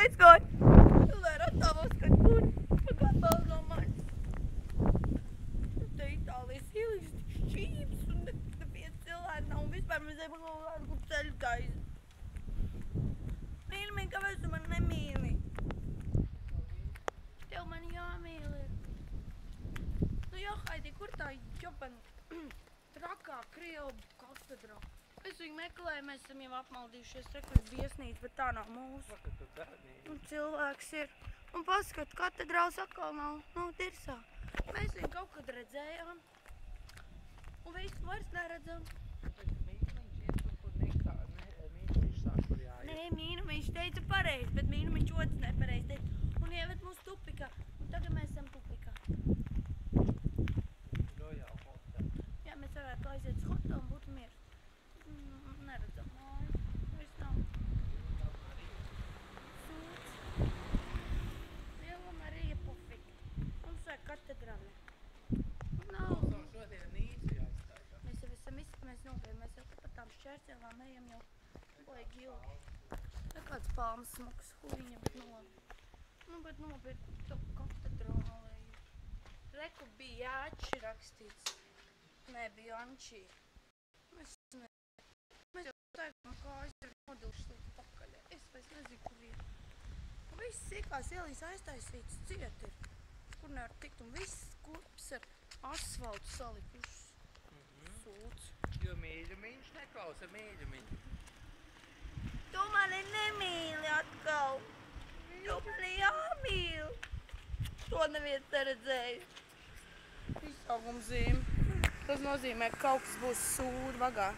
Let's go! Lai ratavos, kad kur pagabal no manis. Te Itālijas ielas šķības un neviens cilvēki nav un vispār mēs ejam ar kur ceļu taisa. Mīli, kāpēc tu mani nemīli? Tev mani jāmīl ir. Nu jā, Haidī, kur tā jobana trakā Krievu katedrā? Mēs viņu meklējam, mēs esam jau apmaldījušies, rekur viesnīca, bet tā nav mūsu. Un cilvēks ir. Un paskat, katedrāls atkal nav tirsā. Mēs viņu kaut kad redzējām. Un visu vairs neredzam. Nē, Mīnumiņš teica pareizi, bet Mīnumiņš otrs nepareizi teica. Un ieved mūs tupikā. Un tagad mēs esam tupikā. Jā, mēs varētu aiziet uz hotelu un būtu miers. Neredzam māju. Vairs nav. Sūds. Liela Marija pofika. Mums vajag katedrāli. Nav. Mēs jau esam mēs nogājam. Mēs jau pat tām šķērcēlām ejam jau baigi ilgi. Kāds palmas smuks huļiņa, bet nopietni to katedrāli. Reku bija jāči rakstīts. Nē, bija Ančī. Mēs jau taigām kājas ir nodilušas līdz pakaļai. Es vairs nezinu, kur ir. Un viss sīkās ielīs aiztaisītas ciet ir. Kur nevar tikt. Un viss kurps ar asfaltu salikušas. Sūds. Jo Mīļumiņš neklausa Mīļumiņu. Tu mani nemīli atkal. Tu mani jāmīl. To neviens neredzēja. Izsauguma zīme. Tas nozīmē, ka kaut kas būs sūda vagā.